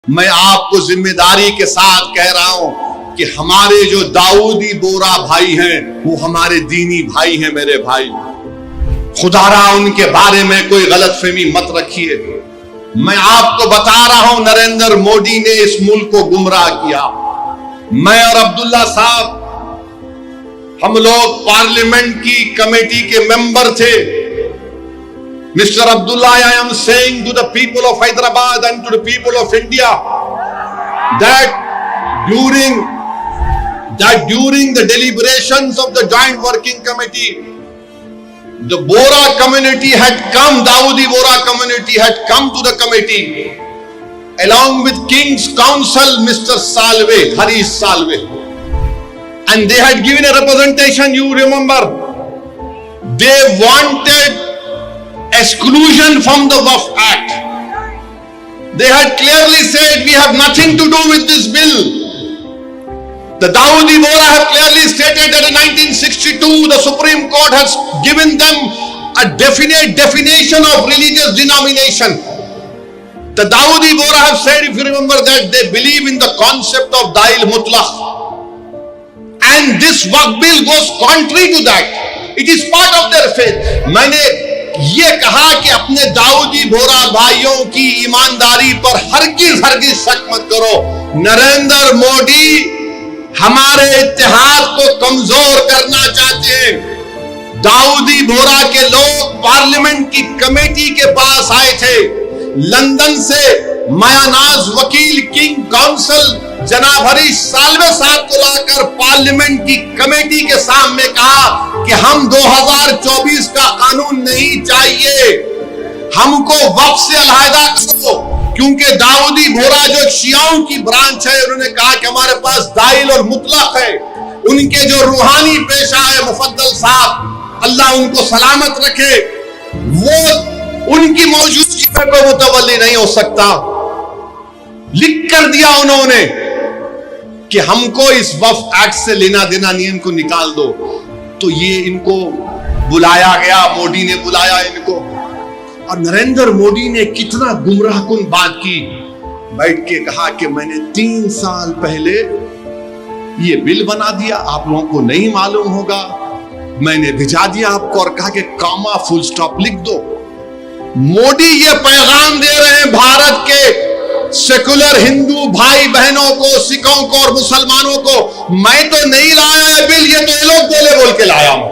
मैं आपको जिम्मेदारी के साथ कह रहा हूं कि हमारे जो दाऊदी बोरा भाई हैं वो हमारे दीनी भाई हैं। मेरे भाई, खुदारा उनके बारे में कोई गलतफहमी मत रखिए। मैं आपको बता रहा हूं, नरेंद्र मोदी ने इस मुल्क को गुमराह किया। मैं और अब्दुल्ला साहब, हम लोग पार्लियामेंट की कमेटी के मेंबर थे। Mr. Abdullah, I am saying to the people of Hyderabad and to the people of India that during the deliberations of the Joint Working Committee, the Bora community had come, Dawoodi Bora community had come to the committee along with King's Counsel, Mr. Salve, Harish Salve, and they had given a representation. You remember, they wanted exclusion from the Waqf Act. They had clearly said, we have nothing to do with this bill. The Dawoodi Bohra have clearly stated that in 1962 the Supreme Court has given them a definite definition of religious denomination. The Dawoodi Bohra have said, if you remember, that they believe in the concept of Dail Mutlaq, and this Waqf bill goes contrary to that. It is part of their faith. मैंने ये कहा कि अपने दाऊदी बोरा भाइयों की ईमानदारी पर हरगिज शक मत करो। नरेंद्र मोदी हमारे इत्तेहाद को कमजोर करना चाहते हैं। दाऊदी बोरा के लोग पार्लियामेंट की कमेटी के पास आए थे। लंदन से मायानाज वकील, किंग काउंसिल जनाब हरीश साल्वे साहब को लाकर पार्लियामेंट की कमेटी के सामने कहा कि हम 2024 का कानून नहीं चाहिए, हमको वक्फ से अलहदा करो। क्योंकि दाऊदी बोरा जो शियाओं की ब्रांच है, उन्होंने कहा कि हमारे पास दाइल और मुतलक है। उनके जो रूहानी पेशा है मुफद्दल साहब, अल्लाह उनको सलामत रखे, वो उनकी मौजूदगी में कोई मुतवल्ली नहीं हो सकता। लिख कर दिया उन्होंने कि हमको इस वक्फ एक्ट से लेना देना नहीं, इनको निकाल दो। तो ये इनको बुलाया गया, मोदी ने बुलाया इनको, और नरेंद्र मोदी ने कितना गुमराहकुन बात की। बैठ के कहा कि मैंने 3 साल पहले ये बिल बना दिया, आप लोगों को नहीं मालूम होगा, मैंने भिजा दिया आपको और कहा कि कॉमा फुल स्टॉप लिख दो। मोदी ये पैगाम दे रहे हैं भारत के सेकुलर हिंदू भाई बहनों को, सिखों को और मुसलमानों को, मैं तो नहीं लाया है बिल, ये तो ये लोग बोल के लाया हूं।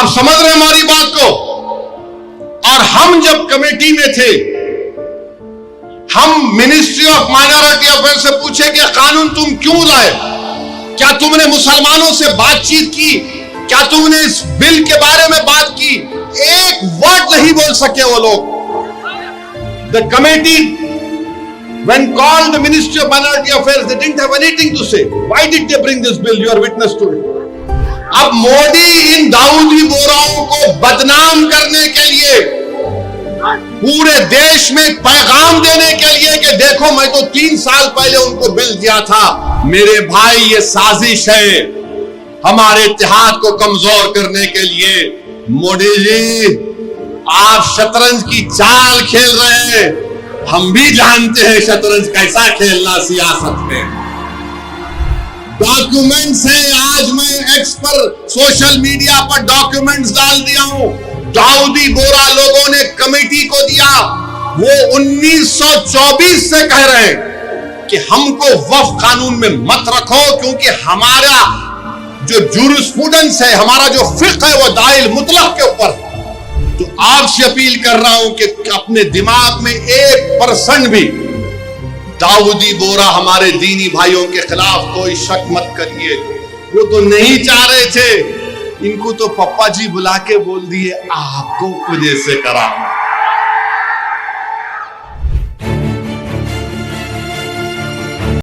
आप समझ रहे हैं हमारी बात को? और हम जब कमेटी में थे, हम मिनिस्ट्री ऑफ माइनॉरिटी अफेयर से पूछे कि कानून तुम क्यों लाए? क्या तुमने मुसलमानों से बातचीत की? क्या तुमने इस बिल के बारे में बात की? एक वर्ड नहीं बोल सके वो लोग। The committee when called the Ministry of Minority Affairs, they didn't have anything to say. Why did they bring this bill? You are witness to it. अब मोदी इन दाऊदी बोराओं को बदनाम करने के लिए, पूरे देश में पैगाम देने के लिए कि देखो मैं तो 3 साल पहले उनको बिल दिया था। मेरे भाई, ये साजिश है हमारे इत्तेहाद को कमजोर करने के लिए। मोदी जी, आप शतरंज की चाल खेल रहे हैं, हम भी जानते हैं शतरंज कैसा खेलना सियासत में। डॉक्यूमेंट्स हैं, आज मैं एक्स पर सोशल मीडिया पर डॉक्यूमेंट्स डाल दिया हूं। दाऊदी बोरा लोगों ने कमेटी को दिया, वो 1924 से कह रहे हैं कि हमको वक्फ कानून में मत रखो, क्योंकि हमारा जो जूरिस्प्रूडेंस है, हमारा जो फिक्र है, वो दाइल मुतलक के ऊपर। तो आपसे अपील कर रहा हूं कि अपने दिमाग में 1% भी दाऊदी बोरा हमारे दीनी भाइयों के खिलाफ कोई शक मत करिए। वो तो नहीं चाह रहे थे, इनको तो पप्पा जी बुला के बोल दिए आपको वजह से करा।